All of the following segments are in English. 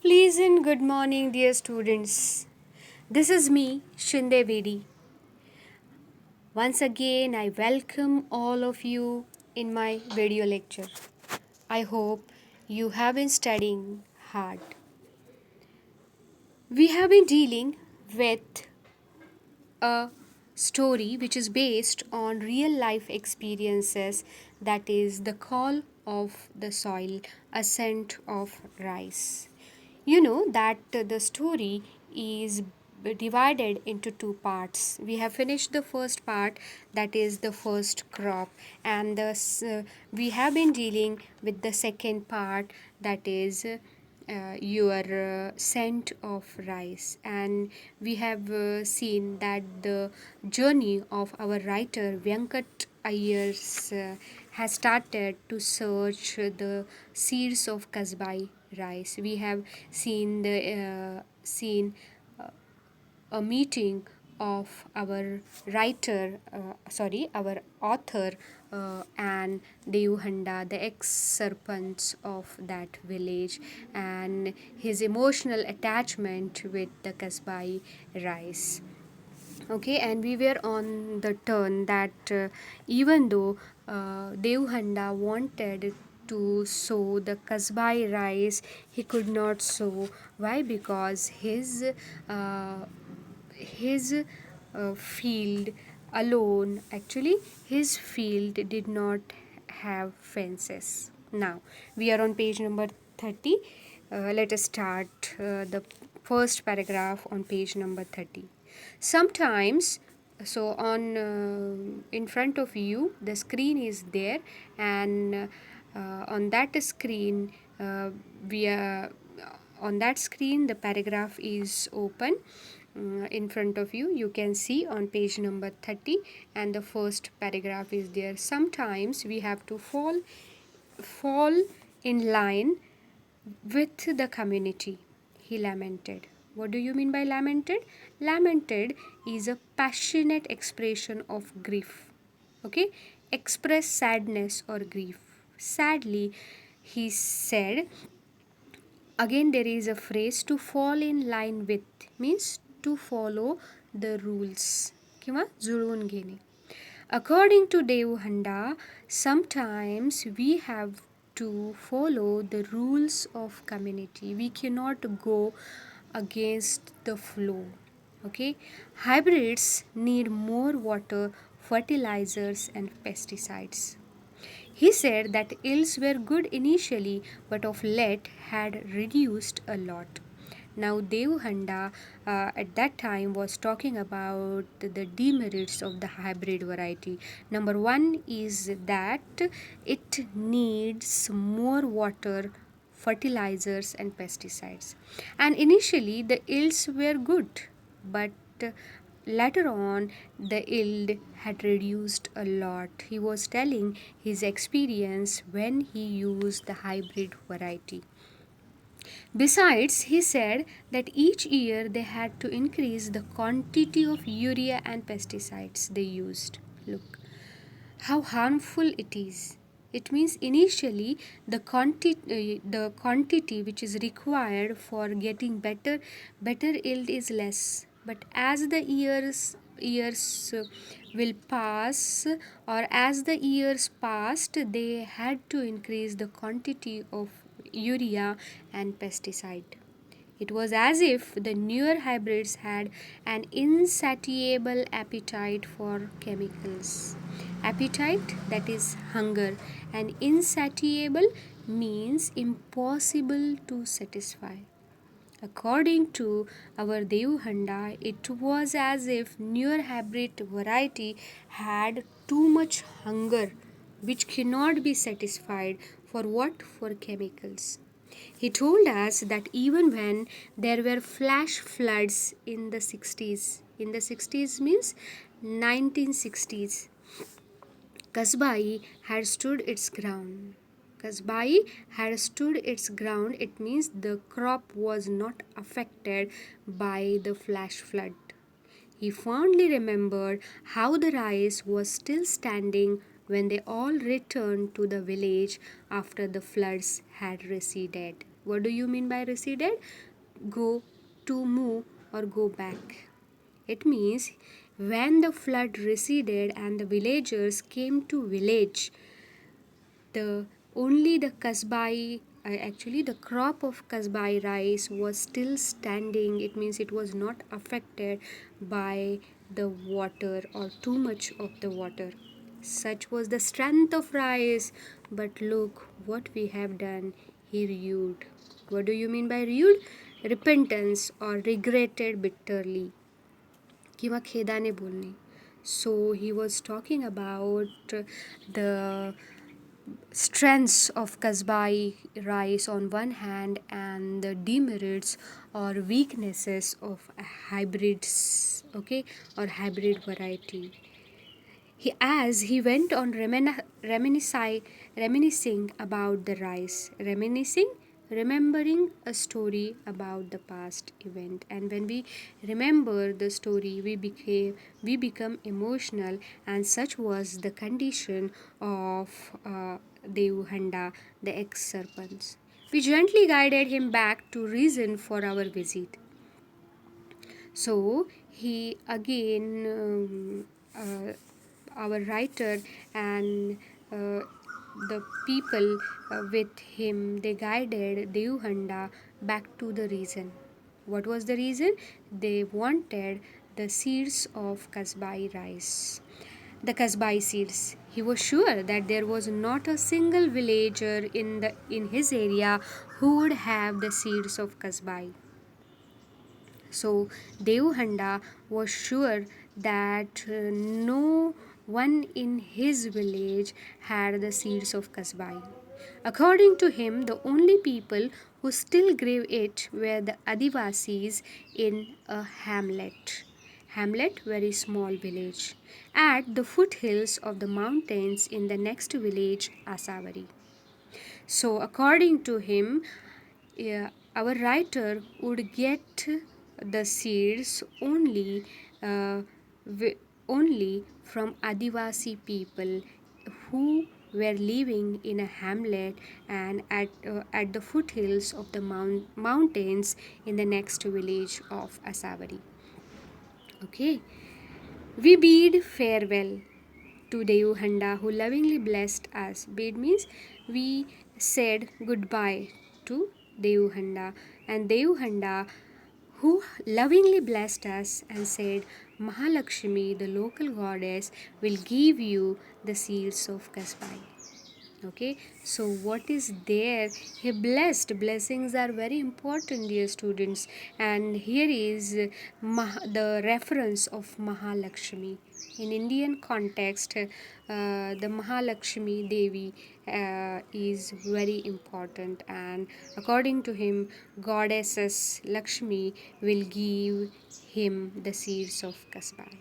Pleasant good morning, dear students. This is me, Shinde Vedi. Once again, I welcome all of you in my video lecture. I hope you have been studying hard. We have been dealing with a story which is based on real life experiences, that is, the call of the soil, ascent of rice. You know that the story is divided into two parts. We have finished the first part, that is the first crop, and we have been dealing with the second part, that is your scent of rice, and we have seen that the journey of our writer Venkat Ayers has started to search the seeds of Kasbai rice. We have seen a meeting of our our author and Devhanda, the ex-serpent of that village, and his emotional attachment with the Kasbai rice. Okay, and we were on the turn that even though Devhanda wanted to sow the Kasbai rice, he could not sow. Why? Because uh, his field alone, actually his field did not have fences. Now we are on page number 30. Let us start the first paragraph on page number 30. Sometimes, so on in front of you the screen is there, and on that screen we are on that screen the paragraph is open. In front of you can see on page number 30, and the first paragraph is there. Sometimes we have to fall in line with the community, he lamented. What do you mean by lamented? Lamented is a passionate expression of grief. Okay? Express sadness or grief. Sadly, he said. Again, there is a phrase to fall in line with, means to follow the rules. किंवा जुळवून घेणे. According to Devhanda, sometimes we have to follow the rules of community. We cannot go against the flow. Okay, hybrids need more water, fertilizers, and pesticides. He said that yields were good initially, but of late had reduced a lot. Now, Devhanda at that time was talking about the demerits of the hybrid variety. Number one is that it needs more water, fertilizers, and pesticides. And initially, the yields were good, but later on, the yield had reduced a lot. He was telling his experience when he used the hybrid variety. Besides, he said that each year they had to increase the quantity of urea and pesticides they used. Look how harmful it is. It means initially the quantity which is required for getting better yield is less, but as the years will pass, or as the years passed, they had to increase the quantity of urea and pesticide. It was as if the newer hybrids had an insatiable appetite for chemicals. Appetite, that is hunger, and insatiable means impossible to satisfy. According to our Devhanda, it was as if newer hybrid variety had too much hunger which cannot be satisfied. For what? For chemicals. He told us that even when there were flash floods in the 60s means 1960s, Kasbai had stood its ground. Kasbai had stood its ground. It means the crop was not affected by the flash flood. He fondly remembered how the rice was still standing when they all returned to the village after the floods had receded. What do you mean by receded? Go, to move, or go back. It means when the flood receded and the villagers came to village, the only the kasbai actually the crop of kasbai rice was still standing. It means it was not affected by the water or too much of the water. Such was the strength of rice. But look what we have done. He rued. What do you mean by rued? Repentance or regretted bitterly किंवा खेदाने बोलणे. So he was talking about the strengths of kasbai rice on one hand and the demerits or weaknesses of hybrids, okay, or hybrid variety. As he went on reminiscing about the rice, remembering a story about the past event. And when we remember the story, we become emotional, and such was the condition of Devuhanda, the ex-serpent. We gently guided him back to reason for our visit. So he again, our writer and the people with him, they guided Devhanda back to the reason. What was the reason? They wanted the seeds of kasbai rice. The kasbai seeds. He was sure that there was not a single villager in his area who would have the seeds of kasbai. So Devhanda was sure that no one in his village had the seeds of kasbai. According to him, the only people who still grew it were the Adivasis in a hamlet. Hamlet, very small village, at the foothills of the mountains in the next village, Asavari. So, according to him, yeah, our writer would get the seeds uh, only from Adivasi people who were living in a hamlet and at the foothills of the mountains in the next village of Asavari. Okay, we bid farewell to Devhanda who lovingly blessed us. Bid means we said goodbye to Devhanda, and Devhanda who lovingly blessed us and said, Mahalakshmi, the local goddess, will give you the seeds of Kasbai. Okay, so what is there? He blessed. Blessings are very important, dear students, and here is the reference of Mahalakshmi. In Indian context, the Mahalakshmi Devi is very important, and according to him, goddesses Lakshmi will give him the seeds of Kasbai.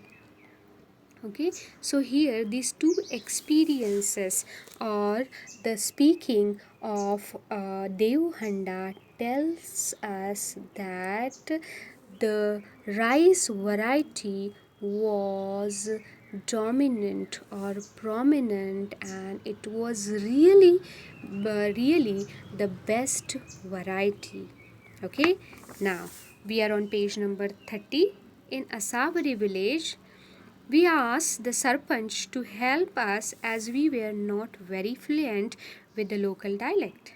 Okay, so here these two experiences or the speaking of Devhanda tells us that the rice variety was dominant or prominent, and it was really the best variety. Okay, now we are on page number 30. In Asavari village, we asked the Sarpanch to help us as we were not very fluent with the local dialect.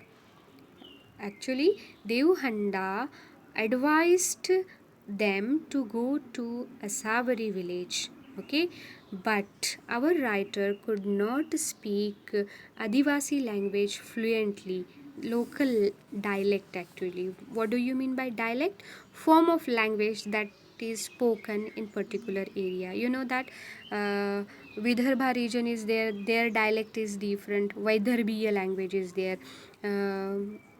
Actually, Devhanda advised them to go to Asavari village. Okay, but our writer could not speak Adivasi language fluently. Local dialect, actually. What do you mean by dialect? Form of language that is spoken in particular area. You know that Vidarbha region is there, their dialect is different. Vaidarbhiya language is there.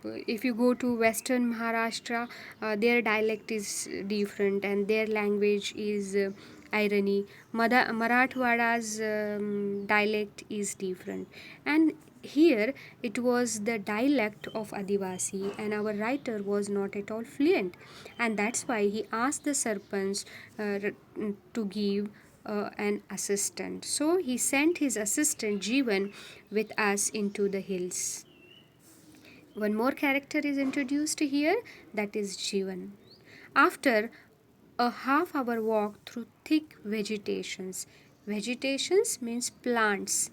If you go to western Maharashtra, their dialect is different and their language is irony. Marathwada's dialect is different, and here it was the dialect of Adivasi, and our writer was not at all fluent, and that's why he asked the Sarpanch to give an assistant. So he sent his assistant Jeevan with us into the hills. One more character is introduced here, that is Jivan. After a half hour walk through thick vegetations means plants,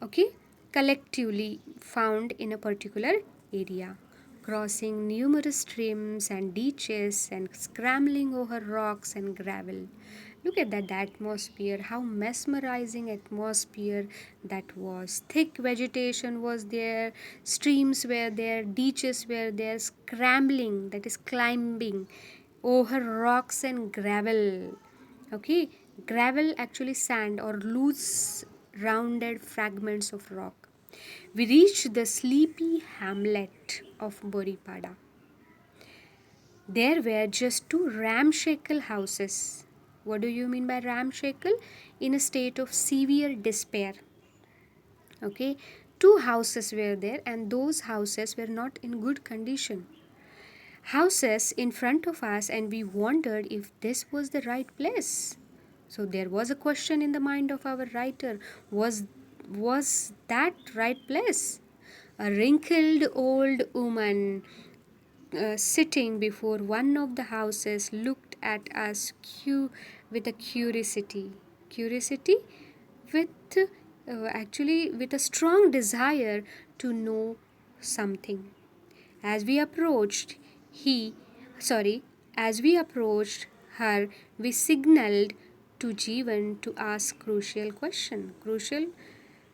okay, collectively found in a particular area, crossing numerous streams and ditches and scrambling over rocks and gravel. Look at that atmosphere, how mesmerizing atmosphere that was. Thick vegetation was there, streams were there, ditches were there, scrambling, that is climbing over rocks and gravel. Okay, gravel actually sand or loose rounded fragments of rock. We reached the sleepy hamlet of Boripada. There were just two ramshackle houses. What do you mean by ramshackle? In a state of severe despair. Okay, two houses were there, and those houses were not in good condition. Houses in front of us, and we wondered if this was the right place. So there was a question in the mind of our writer, was that right place? A wrinkled old woman sitting before one of the houses looked at us with a curiosity with actually with a strong desire to know something. As we approached, he, sorry, as we approached her, we signaled to Jeevan to ask crucial question. Crucial,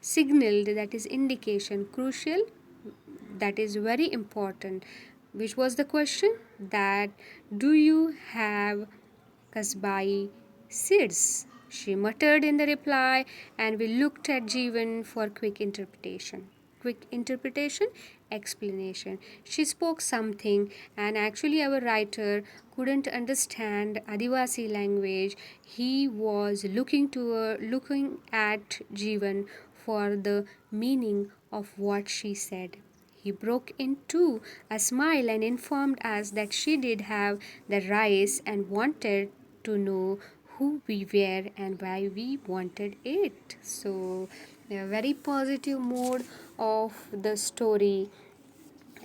signaled, that is indication. Crucial, that is very important. Which was the question? That do you have kasbai seeds? She muttered in the reply, and we looked at Jeevan for quick interpretation. Quick interpretation, explanation. She spoke something, and actually, our writer couldn't understand Adivasi language. He was looking at Jeevan for the meaning of what she said. He broke into a smile and informed us that she did have the rice and wanted to know who we were and why we wanted it. So, a very positive mode of the story,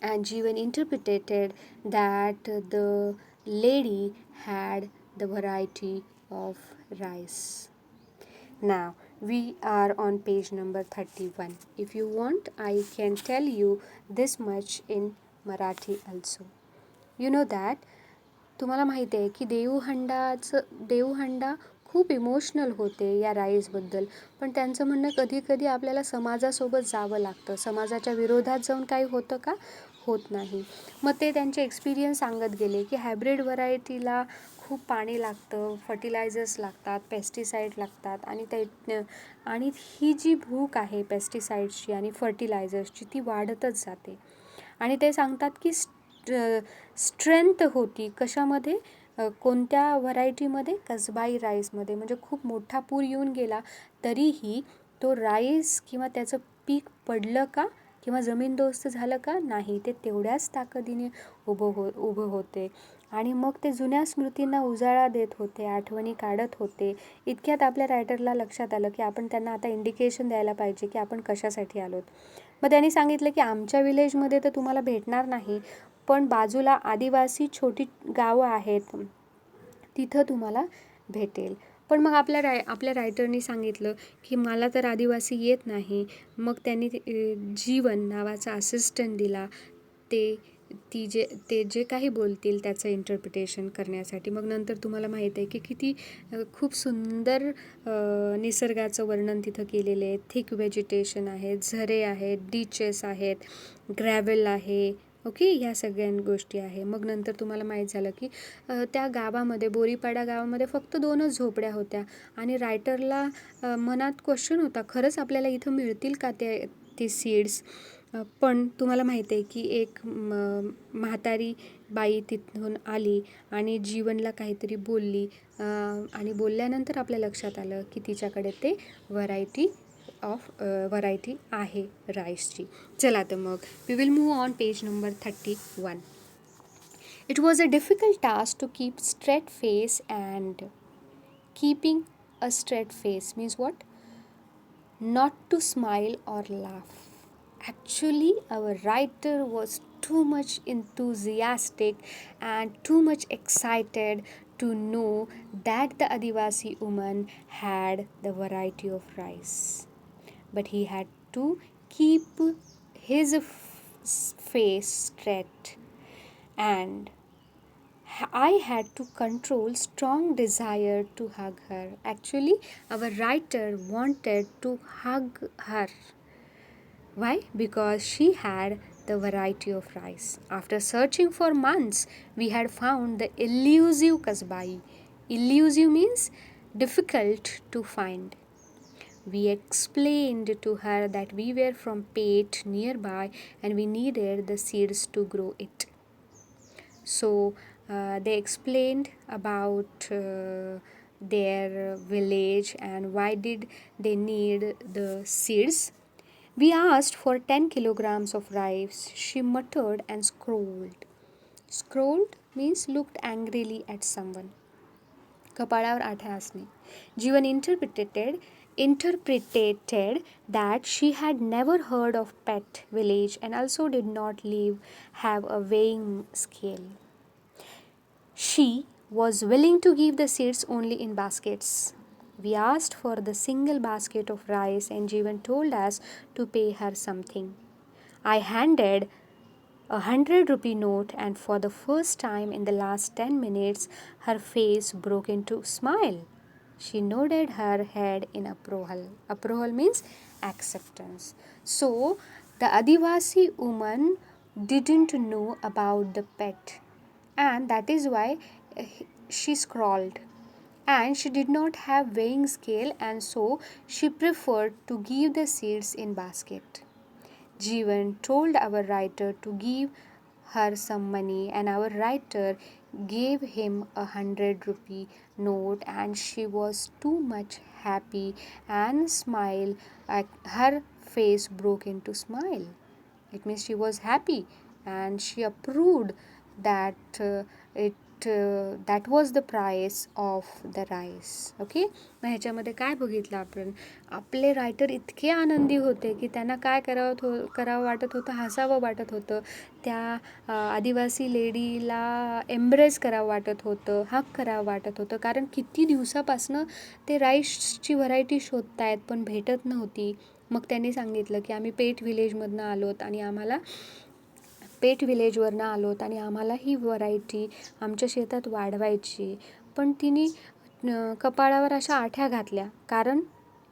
and Jeevan interpreted that the lady had the variety of rice. Now we are on page number 31. If you want, I can tell you this much in Marathi also. You know that तुम्हाला माहिती आहे की देऊहंडा खूप emotional होते या राईसबद्दल. पण त्यांचं म्हणणं कधी कधी आपल्याला समाजासोबत जावं लागतं. समाजाच्या विरोधात जाऊन काही होतं का? होत नाही. मग ते त्यांचे एक्सपिरियन्स सांगत गेले की हायब्रिड व्हरायटीला खूप पाणी लागतं, फर्टिलायझर्स लागतात, पेस्टिसाईड लागतात, आणि ही जी भूक आहे पेस्टिसाईड्सची आणि फर्टिलायझर्सची ती वाढतच जाते. आणि ते सांगतात की स्ट्रेंथ होती कशामध्ये, कोणत्या व्हरायटीमध्ये? कसबाई राईसमध्ये. म्हणजे खूप मोठा पूर येऊन गेला तरीही तो राईस किंवा त्याचं पीक पडलं का किंवा जमीनदोस्त झालं का? नाही, ते तेवढ्याच ताकदीने उभं होते. आणि मग ते जुन्या स्मृतींना उजाळा देत होते, आठवणी काढत होते. इतक्यात आपल्या रायटरला लक्षात आलं की आपण त्यांना आता इंडिकेशन द्यायला पाहिजे की आपण कशासाठी आलोत. मग त्यांनी सांगितलं की आमच्या विलेजमध्ये तर तुम्हाला भेटणार नाही, पण बाजूला आदिवासी छोटी गावं आहेत, तिथं तुम्हाला भेटेल. पण मग आपल्या रायटरनी सांगितलं की मला तर आदिवासी येत नाही. मग त्यांनी जीवन नावाचा असिस्टंट दिला ते जे काही बोलतील त्याचं इंटरप्रिटेशन करण्यासाठी. मग नंतर तुम्हाला माहीत आहे की किती खूप सुंदर निसर्गाचं वर्णन तिथं केलेलं आहे. थिक व्हेजिटेशन आहे, झरे आहेत, डीचेस आहेत, ग्रॅव्हल आहे, ओके, ह्या सगळ्या गोष्टी आहे. मग नंतर तुम्हाला माहीत झालं की त्या गावामध्ये, बोरीपाडा गावामध्ये फक्त 2च झोपड्या होत्या. आणि रायटरला मनात क्वेश्चन होता, खरंच आपल्याला इथं मिळतील का ते सीड्स? पण तुम्हाला माहीत आहे की एक म्हातारी बाई तिथून आली आणि जीवनला काहीतरी बोलली, आणि बोलल्यानंतर आपल्या लक्षात आलं की तिच्याकडे ते व्हरायटी आहे राईसची. चला तर मग we will move on page number 31. It was a difficult task to keep straight face, and keeping a straight face means what? Not to smile or laugh Actually, our writer was too much enthusiastic and too much excited to know that the Adivasi woman had the variety of rice. But he had to keep his face straight, and I had to control strong desire to hug her. Actually, our writer wanted to hug her. Why? Because she had the variety of rice. After searching for months, we had found the elusive kasbai. Elusive means difficult to find. We explained to her that we were from Pate nearby and we needed the seeds to grow it. So they explained about their village and why did they need the seeds. We asked for 10 kilograms of rice. She muttered and scowled. Scowled means looked angrily at someone. कपाळावर आठ्या असणे. Jivan interpreted that she had never heard of pet village and also did not have a weighing scale. She was willing to give the seeds only in baskets. We asked for the single basket of rice and Jivan told us to pay her something. I handed a 100 rupee note, and for the first time in the last 10 minutes, her face broke into a smile. She nodded her head in approval. Approval means acceptance. So, the Adivasi woman didn't know about the pet, and that is why she scrawled. And she did not have weighing scale, and so she preferred to give the seeds in basket. Jeevan told our writer to give her some money, and our writer gave him a 100 rupee note, and she was too much happy and smile. Her face broke into smile. It means she was happy and she approved that it that was the price of the rice. Okay, मग ह्याच्यामध्ये काय बघितलं आपण, आपले writer इतके आनंदी होते की त्यांना काय करावं वाटत होतं, हसावं वाटत होतं, त्या आदिवासी लेडीला एम्ब्रेस करावं वाटत होतं, हक करावं वाटत होतं, कारण किती दिवसापासनं ते राईसची व्हरायटी शोधतायत पण भेटत नव्हती. मग त्यांनी सांगितलं की आम्ही पेठ विलेजमधनं आलोत आणि आम्हाला ही व्हरायटी आमच्या शेतात वाढवायची. पण तिने कपाळावर अशा आठ्या घातल्या, कारण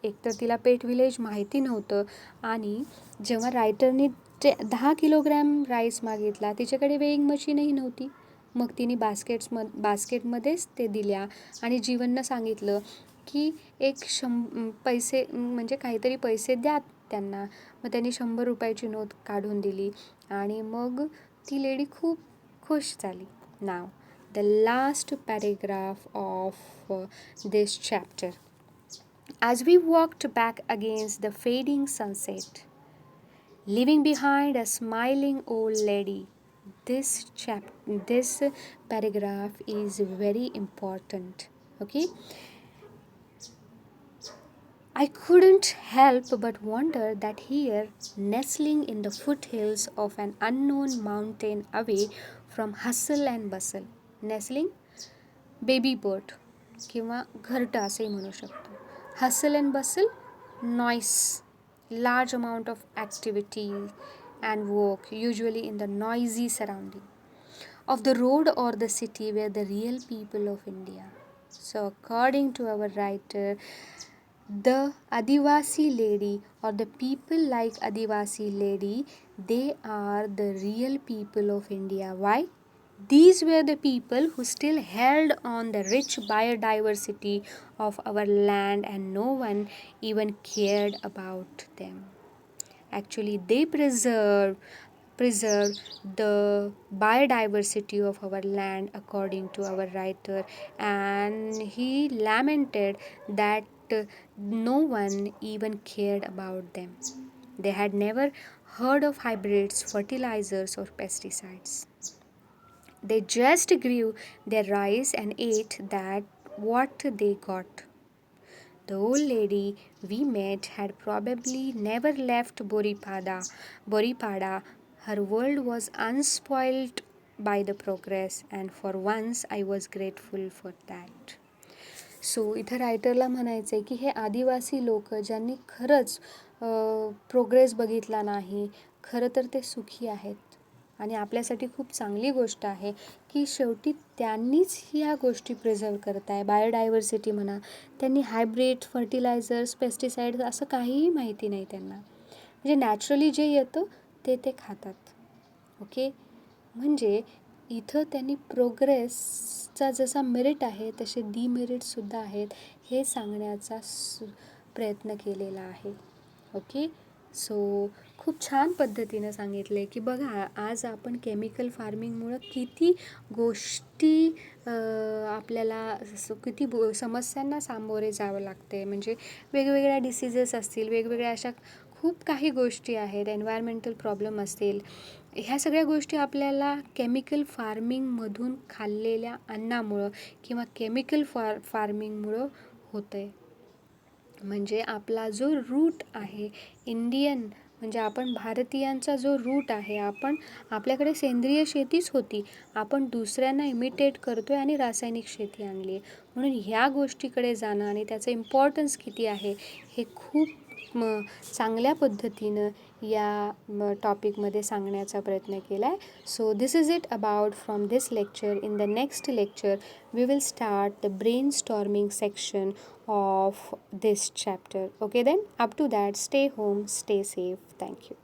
एकतर तिला पेठ विलेज माहिती नव्हतं आणि जेव्हा रायटरनी 10 किलोग्रॅम राईस मागितला तिच्याकडे वेइंग मशीनही नव्हती. मग तिने बास्केटमध्येच ते दिल्या आणि जीवननं सांगितलं की एक पैसे म्हणजे काहीतरी पैसे द्या त्यांना. मग त्यांनी 100 रुपयाची नोट काढून दिली आणि मग ती लेडी खूप खुश झाली. नाव the last paragraph of this chapter. As we walked back against the fading sunset, leaving behind a smiling old lady, this paragraph is very important. Okay, I couldn't help but wonder that here, nestling in the foothills of an unknown mountain away from hustle and bustle, nestling baby bird किंवा घरटं असेही म्हणू शकतो. Hustle and bustle, noise, large amount of activity and work, usually in the noisy surrounding of the road or the city where the real people of India. So according to our writer, the Adivasi lady or the people like Adivasi lady, they are the real people of India. Why? These were the people who still held on the rich biodiversity of our land and no one even cared about them. Actually, they preserve the biodiversity of our land according to our writer, and he lamented that no one even cared about them. They had never heard of hybrids, fertilizers, or pesticides. They just grew their rice and ate that what they got. The old lady we met had probably never left Boripada. Her world was unspoiled by the progress, and for once I was grateful for that. सो इथं रायटरला म्हणायचं आहे की हे आदिवासी लोक ज्यांनी खरंच progress बघितला नाही, खरं तर ते सुखी आहेत आणि आपल्यासाठी खूप चांगली गोष्ट आहे की शेवटी त्यांनीच ह्या गोष्टी प्रिझर्व करत आहे. बायोडायव्हर्सिटी म्हणा, त्यांनी हायब्रिड फर्टिलायझर्स, पेस्टिसाइड्स असं काहीही माहिती नाही त्यांना. म्हणजे नॅचरली जे येतं ते खातात. ओके, म्हणजे इथं त्यांनी प्रोग्रेसचा जसा मेरिट आहे तसे डिमेरिटसुद्धा आहेत हे सांगण्याचा प्रयत्न केलेला आहे. ओके, सो खूप छान पद्धतीनं सांगितले की बघा आज आपण केमिकल फार्मिंगमुळं किती गोष्टी आपल्याला किती समस्यांना सामोरे जावं लागते. म्हणजे वेगवेगळ्या डिसीजेस असतील, वेगवेगळ्या अशा खूप काही गोष्टी आहेत, एन्व्हायरमेंटल प्रॉब्लेम असतील, ह्या सगळ्या गोष्टी आपल्याला केमिकल फार्मिंगमधून खाल्लेल्या अन्नामुळं किंवा केमिकल फार्मिंगमुळं होतं आहे. म्हणजे आपला जो रूट आहे इंडियन, म्हणजे आपण भारतीयांचा जो रूट आहे, आपल्याकडे सेंद्रिय शेतीच होती, आपण दुसऱ्यांना इमिटेट करतो आहे आणि रासायनिक शेती आणली आहे. म्हणून ह्या गोष्टीकडे जाणं आणि त्याचं इम्पॉर्टन्स किती आहे हे खूप चांगल्या पद्धतीनं या टॉपिकमध्ये सांगण्याचा प्रयत्न केला आहे. So this is it about from this lecture. In the next lecture we will start the brainstorming section of this chapter. Okay, then up to that, stay home, stay safe. Thank you.